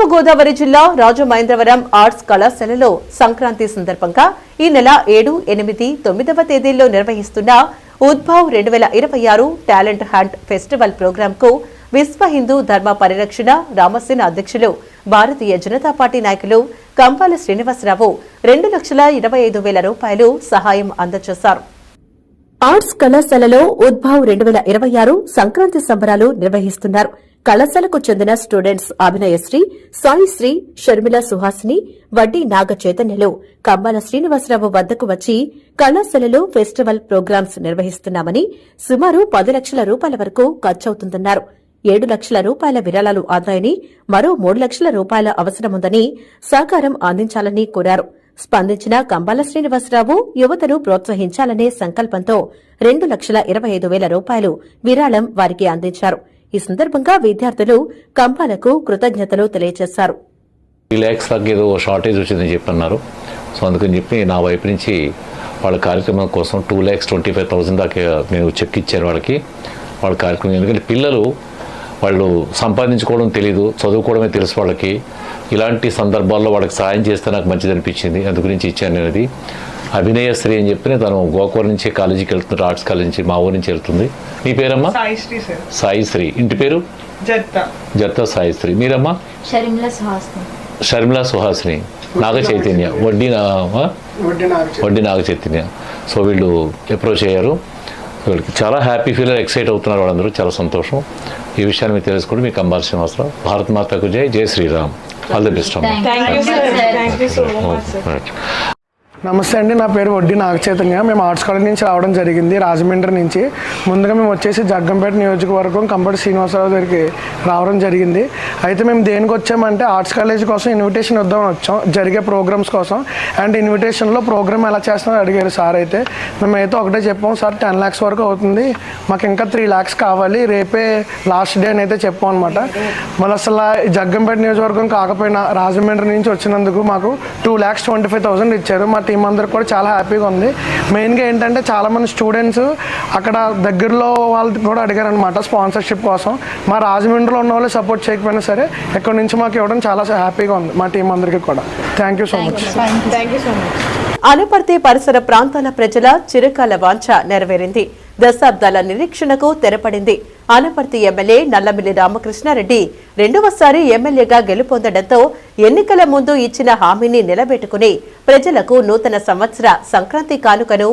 తూర్పు గోదావరి జిల్లా రాజమహేంద్రవరం ఆర్ట్స్ కళాశాలలో సంక్రాంతి సందర్భంగా ఈ నెల 7, 8, 9వ తేదీల్లో నిర్వహిస్తున్న ఉద్భవ్ 2026 టాలెంట్ హంట్ ఫెస్టివల్ ప్రోగ్రాంకు విశ్వ హిందూ ధర్మ పరిరక్షణ రామసేన అధ్యక్షులు భారతీయ జనతా పార్టీ నాయకులు కంపాల శ్రీనివాసరావు 2,25,000 రూపాయలు సహాయం అందజేశారు. ఆర్ట్స్ కళాశాలలో ఉద్భవ్ 2026 సంక్రాంతి సంబరాలు నిర్వహిస్తున్నారు. కళాశాలకు చెందిన స్టూడెంట్స్ అభినయశ్రీ, సాయిశ్రీ, షర్మిల సుహాసిని, వడ్డీ నాగ చైతన్యలు కంబాల శ్రీనివాసరావు వద్దకు వచ్చి కళాశాలలో ఫెస్టివల్ ప్రోగ్రామ్స్ నిర్వహిస్తున్నామని సుమారు 10 లక్షల రూపాయల వరకు ఖర్చవుతుందన్నారు. 7 లక్షల రూపాయల విరాళాలు అందాయని, మరో 3 లక్షల రూపాయల అవసరముందని సహకారం అందించాలని కోరారు. స్పందించిన కంబాల శ్రీనివాసరావు యువతను ప్రోత్సహించాలనే సంకల్పంతో 2,25,000 రూపాయలు విరాళం వారికి అందించారు. ఈ సందర్భంగా విద్యార్థులు కంబాలకు కృతజ్ఞతలు తెలియజేశారు. 3 lakhs ఏదో షార్టేజ్ వచ్చిందని చెప్పన్నారు. సో అందుకని చెప్పి నా వైపు నుంచి వాళ్ళ కార్యక్రమం కోసం 2,25,000 దాకా మేము చెక్ ఇచ్చారు వాళ్ళ కార్యక్రమం. ఎందుకంటే పిల్లలు వాళ్ళు సంపాదించుకోవడం తెలీదు, చదువుకోవడమే తెలుసు వాళ్ళకి. ఇలాంటి సందర్భాల్లో వాళ్ళకి సాయం చేస్తే నాకు మంచిది అనిపించింది, అందు గురించి ఇచ్చాను నేను. అది అభినయశ్రీ అని చెప్పి తను గోకూర్ నుంచి కాలేజీకి వెళ్తున్నారు, ఆర్ట్స్ కాలేజ్ నుంచి, మా ఊరి నుంచి వెళ్తుంది. మీ పేరమ్మా? సాయిశ్రీ. ఇంటి పేరు? జత్తా సాయిశ్రీ. మీరమ్మా? షర్మిల సుహాసిని. నాగ చైతన్య, వడ్డీ నాగ చైతన్య. సో వీళ్ళు అప్రోచ్ అయ్యారు. వీళ్ళకి చాలా హ్యాపీ ఫీల్, ఎక్సైట్ అవుతున్నారు వాళ్ళందరూ. చాలా సంతోషం. ఈ విషయాన్ని మీరు తెలుసుకుంటే మీ కంబాల శ్రీనివాసరావు. భారత్ మాతకు జై, జై శ్రీరామ్. ఆల్ ది బెస్ట్ అమ్మా. నమస్తే అండి, నా పేరు వడ్డీ నాగ చైతన్య. మేము ఆర్ట్స్ కాలేజ్ నుంచి రావడం జరిగింది, రాజమండ్రి నుంచి. ముందుగా మేము వచ్చేసి జగ్గంపేట నియోజకవర్గం కంబాల శ్రీనివాసరావు దగ్గరికి రావడం జరిగింది. అయితే మేము దేనికి వచ్చామంటే ఆర్ట్స్ కాలేజ్ కోసం ఇన్విటేషన్ ఇద్దామని వచ్చాం, జరిగే ప్రోగ్రామ్స్ కోసం. అండ్ ఇన్విటేషన్లో ప్రోగ్రామ్ ఎలా చేస్తున్నారో అడిగారు సార్. అయితే మేమైతే ఒకటే చెప్పాం, సార్ 10 lakhs వరకు అవుతుంది, మాకు ఇంకా 3 lakhs కావాలి, రేపే లాస్ట్ డే అని అయితే చెప్పాం అనమాట. మళ్ళీ అసలు జగ్గంపేట నియోజకవర్గం కాకపోయినా రాజమండ్రి నుంచి వచ్చినందుకు మాకు 2,25,000 ఇచ్చారు. మా టీం అందరికి కూడా చాలా హ్యాపీగా ఉంది. మెయిన్గా ఏంటంటే చాలామంది స్టూడెంట్స్ అక్కడ దగ్గరలో వాళ్ళు కూడా అడిగారు అనమాట స్పాన్సర్షిప్ కోసం. మా రాజమండ్రిలో ఉన్న వాళ్ళు సపోర్ట్ చేయకపోయినా సరే ఇక్కడ నుంచి మాకు ఇవ్వడం చాలా హ్యాపీగా ఉంది మా టీం అందరికీ కూడా. Thank you so much. Anaparthi పరిసర ప్రాంతాల ప్రజల చిరకాల వాంఛ నెరవేరింది. దశాబ్దాల నిరీక్షణకు తెరపడింది. అనపర్తి ఎమ్మెల్యే నల్లమిల్లి రామకృష్ణారెడ్డి 2వసారి ఎమ్మెల్యేగా గెలుపొందడంతో ఎన్నికల ముందు ఇచ్చిన హామీని నిలబెట్టుకుని ప్రజలకు నూతన సంవత్సర సంక్రాంతి కానుకను